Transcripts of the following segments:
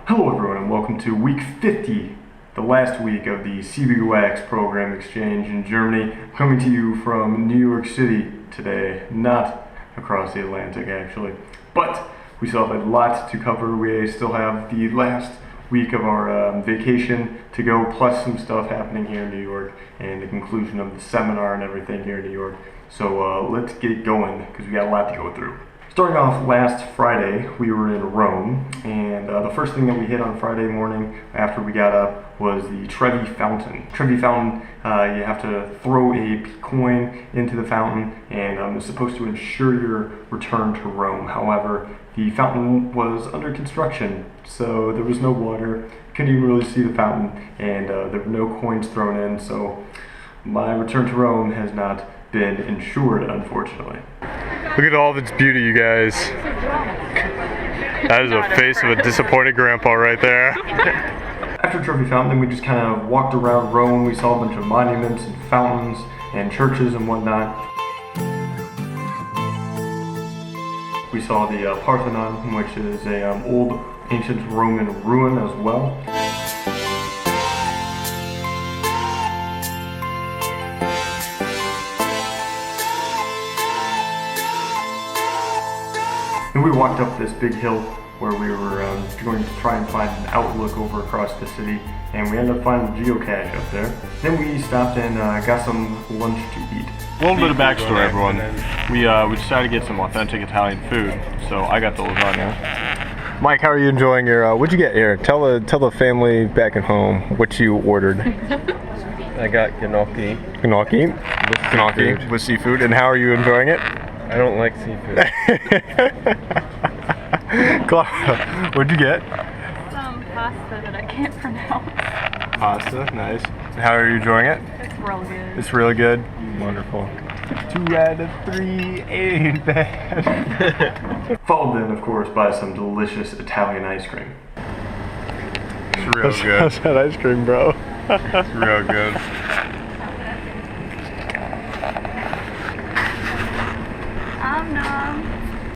Hello everyone and welcome to week 50, the last week of the CBYX program exchange in Germany. Coming to you from New York City today, not across the Atlantic actually. But we still have a lot to cover. We still have the last week of our vacation to go, plus some stuff happening here in New York and the conclusion of the seminar and everything here in New York. So let's get going because we got a lot to go through. Starting off last Friday, we were in Rome, and the first thing that we hit on Friday morning after we got up was the Trevi Fountain. Trevi Fountain, you have to throw a coin into the fountain, and it's supposed to ensure your return to Rome. However, the fountain was under construction, so there was no water, couldn't even really see the fountain, and there were no coins thrown in, so my return to Rome has not been ensured, unfortunately. Look at all of its beauty, you guys. That is a face of a disappointed grandpa right there. After Trevi Fountain, we just kind of walked around Rome. We saw a bunch of monuments and fountains and churches and whatnot. We saw the Parthenon, which is a old ancient Roman ruin as well. And we walked up this big hill where we were going to try and find an outlook over across the city, and we ended up finding a geocache up there. Then we stopped and got some lunch to eat. A little bit of backstory, everyone. We decided to get some authentic Italian food, so I got the lasagna. Mike, how are you enjoying your, what'd you get here? Tell the family back at home what you ordered. I got gnocchi. Gnocchi with seafood, and how are you enjoying it? I don't like seafood. Clara, what'd you get? Some pasta that I can't pronounce. Pasta, nice. How are you enjoying it? It's real good. It's really good? Wonderful. 2 out of 3 ain't bad. Followed then, of course, by some delicious Italian ice cream. It's real good. How's that ice cream, bro? It's real good.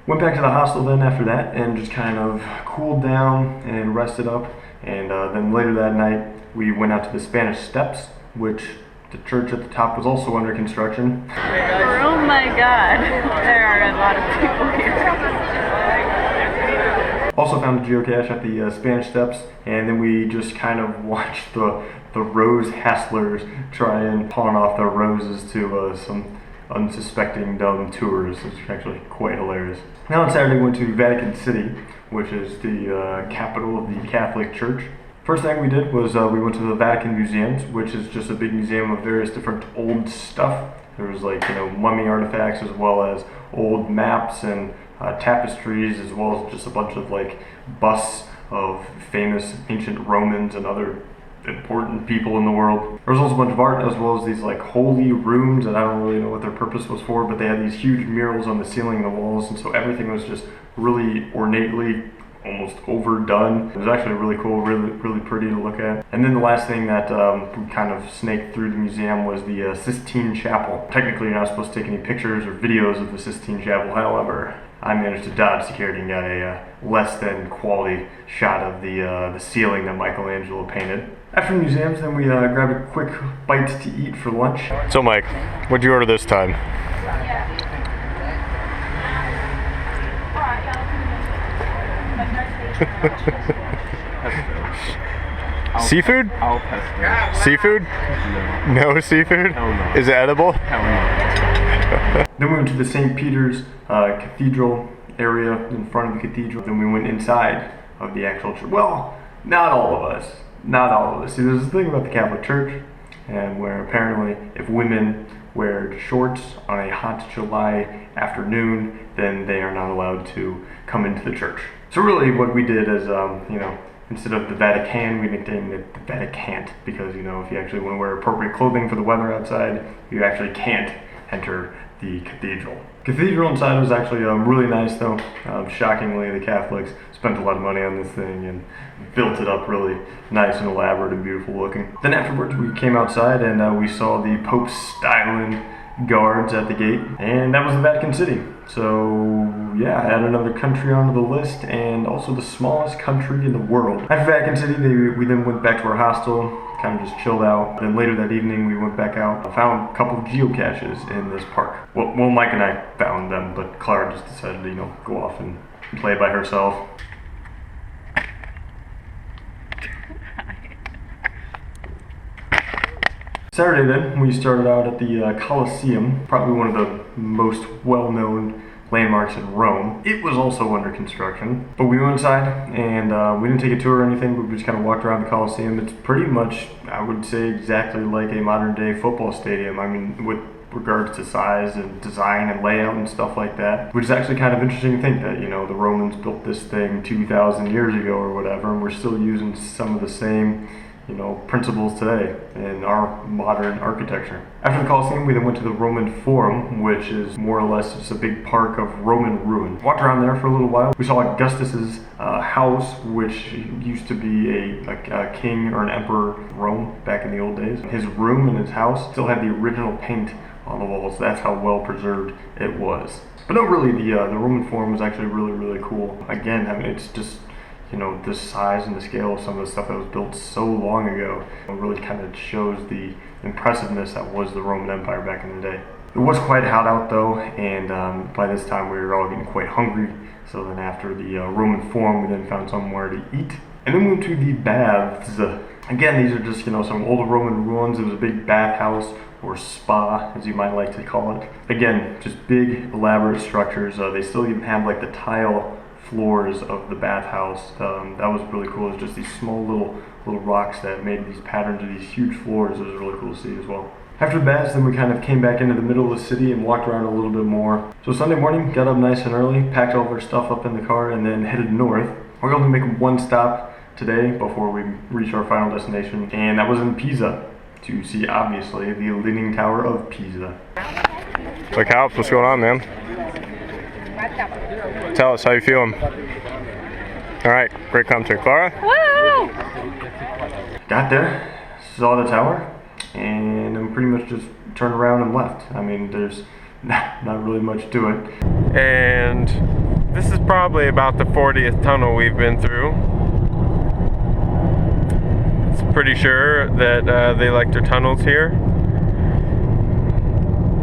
Went back to the hostel then after that and just kind of cooled down and rested up. And then later that night, we went out to the Spanish Steps, which the church at the top was also under construction. Oh my god, there are a lot of people here. Also found a geocache at the Spanish Steps, and then we just kind of watched the rose hustlers try and pawn off their roses to some unsuspecting dumb tourists. It's actually quite hilarious. Now on Saturday we went to Vatican City, which is the capital of the Catholic Church. First thing we did was we went to the Vatican Museums, which is just a big museum of various different old stuff. There was mummy artifacts, as well as old maps and tapestries, as well as just a bunch of busts of famous ancient Romans and other important people in the world. There was also a bunch of art, as well as these holy rooms that I don't really know what their purpose was for, but they had these huge murals on the ceiling and the walls, and so everything was just really ornately almost overdone. It was actually really cool, really pretty to look at. And then the last thing that we kind of snaked through the museum was the Sistine Chapel. Technically you're not supposed to take any pictures or videos of the Sistine Chapel, however, I managed to dodge security and got a less than quality shot of the ceiling that Michelangelo painted. After the museums, then we grabbed a quick bite to eat for lunch. So Mike, what'd you order this time? Seafood? I'll pesto. Seafood? No seafood? Hell no. Is it edible? Hell no. Then we went to the St. Peter's Cathedral area in front of the cathedral. Then we went inside of the actual church. Well, not all of us. Not all of us. See, there's a thing about the Catholic Church, and where apparently if women wear shorts on a hot July afternoon, then they are not allowed to come into the church. So really what we did is, instead of the Vatican, we nicknamed it the Vaticant, because, if you actually want to wear appropriate clothing for the weather outside, you actually can't enter the cathedral. Cathedral inside was actually really nice though. Shockingly, the Catholics spent a lot of money on this thing and built it up really nice and elaborate and beautiful looking. Then afterwards we came outside and we saw the Pope's styling guards at the gate, and that was the Vatican City. So yeah, add another country onto the list, and also the smallest country in the world. After Vatican City, we then went back to our hostel, kind of just chilled out. Then later that evening, we went back out, found a couple of geocaches in this park. Well, Mike and I found them, but Clara just decided to, go off and play by herself. Saturday then, we started out at the Colosseum, probably one of the most well-known landmarks in Rome. It was also under construction, but we went inside and we didn't take a tour or anything, but we just kind of walked around the Colosseum. It's pretty much, I would say, exactly like a modern-day football stadium. I mean, with regards to size and design and layout and stuff like that, which is actually kind of interesting to think that, the Romans built this thing 2,000 years ago or whatever, and we're still using some of the same principles today in our modern architecture. After the Colosseum, we then went to the Roman Forum, which is more or less just a big park of Roman ruins. Walked around there for a little while. We saw Augustus's house, which used to be a king or an emperor of Rome back in the old days. His room and his house still had the original paint on the walls. That's how well preserved it was. But no, really, the Roman Forum was actually really, really cool. Again, I mean, it's just the size and the scale of some of the stuff that was built so long ago. It really kind of shows the impressiveness that was the Roman Empire back in the day. It was quite hot out though, and by this time we were all getting quite hungry. So then after the Roman Forum, we then found somewhere to eat. And then we went to the baths. Again, these are just, some old Roman ruins. It was a big bathhouse, or spa, as you might like to call it. Again, just big, elaborate structures. They still even have the tile floors of the bathhouse. That was really cool. It was just these small little rocks that made these patterns of these huge floors. It was really cool to see as well. After the baths, then we kind of came back into the middle of the city and walked around a little bit more. So Sunday morning, got up nice and early, packed all of our stuff up in the car, and then headed north. We're going to make one stop today before we reach our final destination, and that was in Pisa, to see, obviously, the Leaning Tower of Pisa. So Calps, what's going on, man? Tell us how you feeling. All right, great commentary. Clara? Woo! Got there, saw the tower, and then pretty much just turned around and left. I mean, there's not really much to it. And this is probably about the 40th tunnel we've been through. It's pretty sure that they like their tunnels here.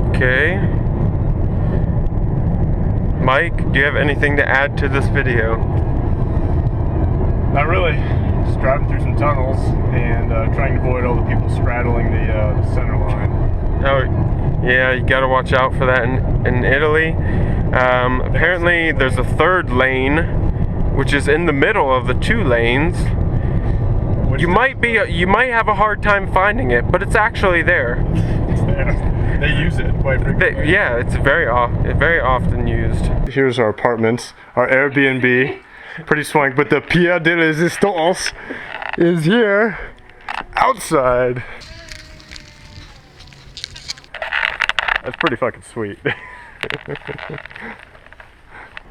Okay. Mike, do you have anything to add to this video? Not really. Just driving through some tunnels and trying to avoid all the people straddling the center line. Oh, yeah, you gotta watch out for that in Italy. Apparently there's a third lane, which is in the middle of the two lanes. You might have a hard time finding it, but it's actually there. It's there. They use it quite frequently. Yeah, it's very often used. Here's our apartments, our Airbnb. Pretty swank, but the Pier de Resistance is here, outside. That's pretty fucking sweet.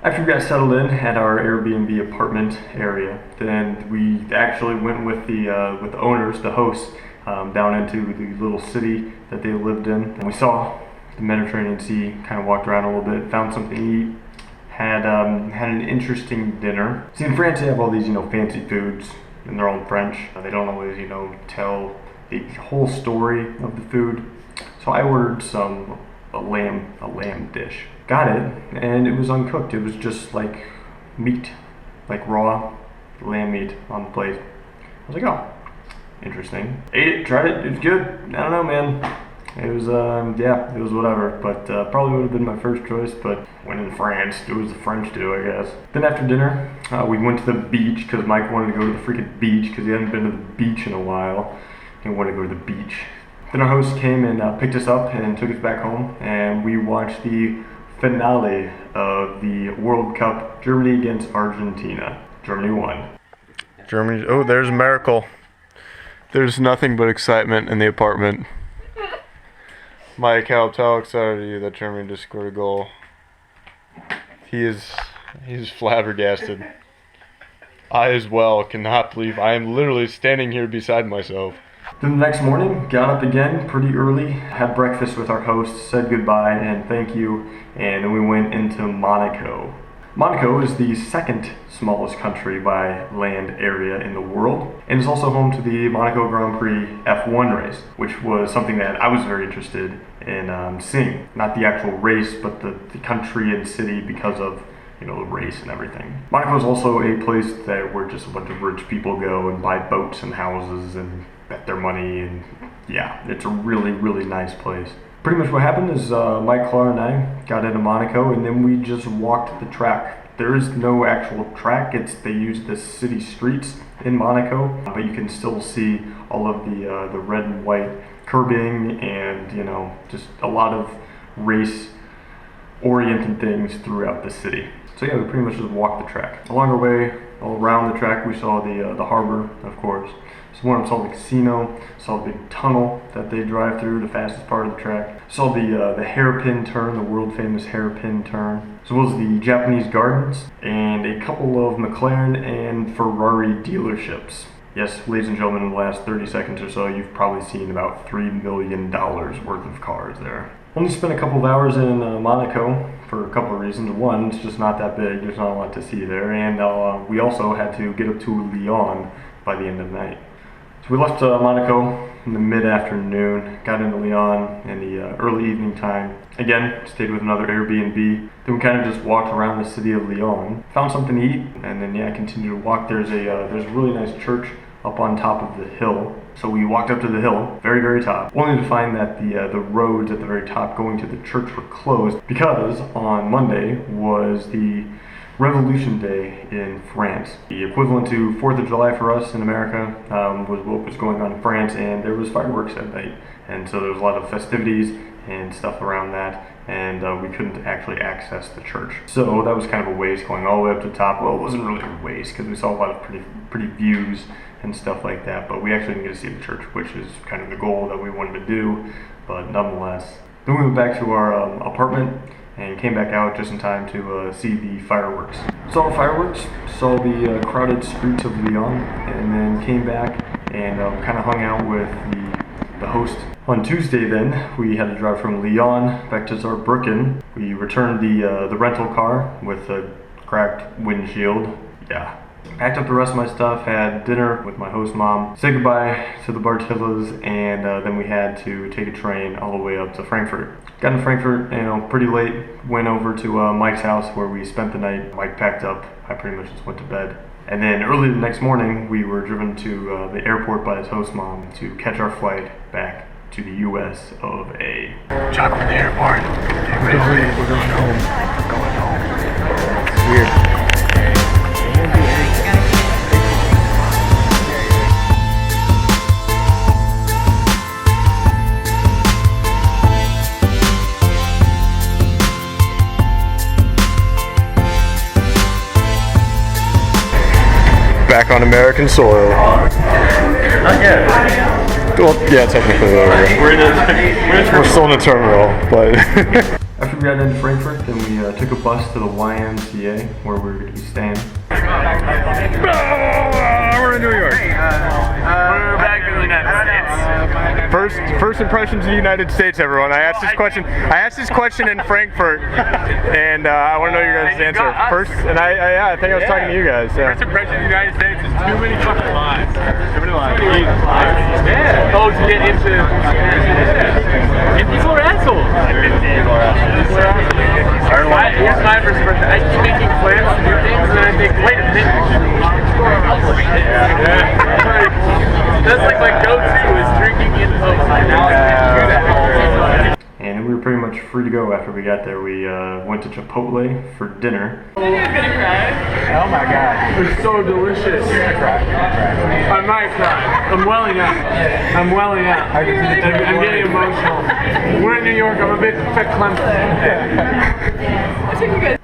After we got settled in at our Airbnb apartment area, then we actually went with the owners, the hosts, down into the little city that they lived in. And we saw the Mediterranean Sea, kind of walked around a little bit, found something to eat, had an interesting dinner. See, in France they have all these, fancy foods, and they're all in French. They don't always, tell the whole story of the food. So I ordered a lamb dish. Got it, and it was uncooked. It was just like meat, like raw lamb meat on the plate. I was like, oh, interesting. Ate it, tried it, it was good. I don't know, man. It was, yeah, it was whatever, but probably would have been my first choice, but when in France, do as the French do, I guess. Then after dinner, we went to the beach, because Mike wanted to go to the freaking beach, because he hadn't been to the beach in a while. He wanted to go to the beach. Then our host came and picked us up and took us back home, and we watched the finale of the World Cup, Germany against Argentina. Germany won. Germany, oh, there's a miracle. There's nothing but excitement in the apartment. Mike helped. How excited are you that Germany just scored a goal? He's flabbergasted. I as well cannot believe I am literally standing here beside myself. Then the next morning, got up again pretty early, had breakfast with our host, said goodbye and thank you, and then we went into Monaco. Monaco is the second smallest country by land area in the world, and is also home to the Monaco Grand Prix F1 race, which was something that I was very interested in seeing. Not the actual race, but the country and city because of the race and everything. Monaco is also a place where just a bunch of rich people go and buy boats and houses and bet their money, and yeah, it's a really, really nice place. Pretty much what happened is Mike, Clara, and I got into Monaco, and then we just walked the track. There is no actual track. They use the city streets in Monaco, but you can still see all of the red and white curbing and just a lot of race-oriented things throughout the city. So yeah, we pretty much just walked the track. Along our way, all around the track, we saw the harbor, of course. So one saw the casino, saw the big tunnel that they drive through, the fastest part of the track. Saw the hairpin turn, the world famous hairpin turn, as well as the Japanese gardens, and a couple of McLaren and Ferrari dealerships. Yes, ladies and gentlemen, in the last 30 seconds or so, you've probably seen about $3 million worth of cars there. Only spent a couple of hours in Monaco for a couple of reasons. One, it's just not that big, there's not a lot to see there, and we also had to get up to Lyon by the end of the night. So we left Monaco in the mid-afternoon, got into Lyon in the early evening time. Again, stayed with another Airbnb. Then we kind of just walked around the city of Lyon, found something to eat, and then yeah, continued to walk. There's a really nice church up on top of the hill. So we walked up to the hill, very, very top, only to find that the roads at the very top going to the church were closed because on Monday was the Revolution Day in France. The equivalent to 4th of July for us in America was what was going on in France, and there was fireworks at night. And so there was a lot of festivities and stuff around that, and we couldn't actually access the church. So that was kind of a waste going all the way up to the top. Well, it wasn't really a waste because we saw a lot of pretty views and stuff like that, but we actually didn't get to see the church, which is kind of the goal that we wanted to do, but nonetheless. Then we went back to our apartment and came back out just in time to see the fireworks. Saw the fireworks, saw the crowded streets of Lyon, and then came back and kind of hung out with the host. On Tuesday then, we had to drive from Lyon back to Saarbrücken. We returned the rental car with a cracked windshield. Yeah. Packed up the rest of my stuff, had dinner with my host mom, said goodbye to the Bartillas, and then we had to take a train all the way up to Frankfurt. Got in Frankfurt, pretty late, went over to Mike's house where we spent the night. Mike packed up, I pretty much just went to bed. And then early the next morning, we were driven to the airport by his host mom to catch our flight back to the US of A. Chuck, we're in the airport. We're going home. We're going home. It's weird. Back on American soil. Not yet. Well, yeah, technically we're still in the terminal, but After we got into Frankfurt, then we took a bus to the YMCA where we were going to be staying. we're in New York. We're back in the United States. First impressions of the United States, everyone. I asked this question in Frankfurt, and I want to know your guys' answer. First, and I think I was talking to you guys. Yeah. First impression of the United States is too many fucking lies. Too many lies. Yeah. Oh, to get into. And people are assholes. People are assholes. Here's my first impression. I keep making plans to do things, and then I think, wait a minute. That's like my go-to is drinking in post. Now I can't do that. And we were pretty much free to go after we got there. We went to Chipotle for dinner. I think I'm gonna cry. Oh my god. It's so delicious. I might cry. I'm welling up. I'm getting emotional. We're in New York. I'm a bit verklempt.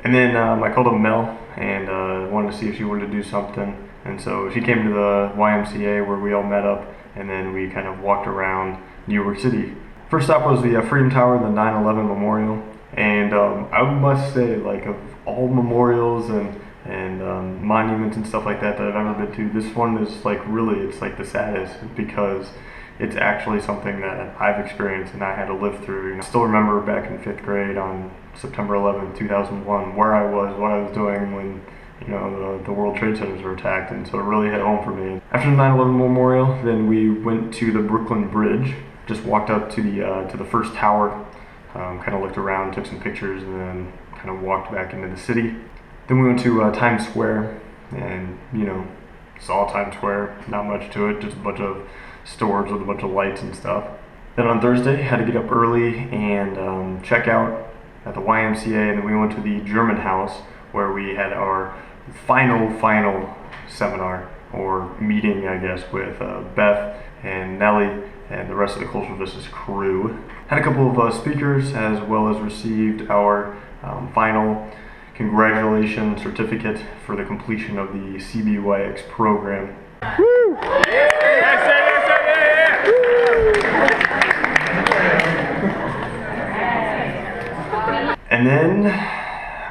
And then I called up Mel and wanted to see if she wanted to do something. And so she came to the YMCA where we all met up, and then we kind of walked around New York City. First stop was the Freedom Tower and the 9/11 Memorial. And I must say, like, of all memorials and monuments and stuff like that I've ever been to, this one is like really, it's like the saddest because it's actually something that I've experienced and I had to live through. You know, I still remember back in 5th grade on September 11th, 2001, where I was, what I was doing when, you know, the World Trade Centers were attacked, and so it really hit home for me. After the 9/11 memorial, then we went to the Brooklyn Bridge, just walked up to the first tower, kind of looked around, took some pictures, and then kind of walked back into the city. Then we went to Times Square, and, you know, saw Times Square, not much to it, just a bunch of stores with a bunch of lights and stuff. Then on Thursday, had to get up early and check out at the YMCA, and then we went to the German house where we had our final seminar, or meeting, I guess, with Beth and Nellie and the rest of the Cultural Vistas crew. Had a couple of speakers, as well as received our final congratulations certificate for the completion of the CBYX program. Woo! And then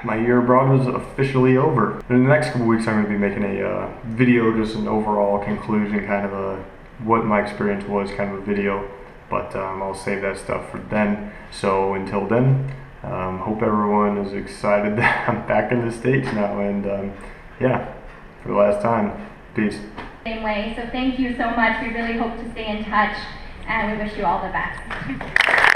my year abroad was officially over. In the next couple weeks, I'm going to be making a video, just an overall conclusion, kind of what my experience was, kind of a video. But I'll save that stuff for then. So until then, hope everyone is excited that I'm back in the States now. And yeah, for the last time, peace. Same way. So thank you so much. We really hope to stay in touch, and we wish you all the best.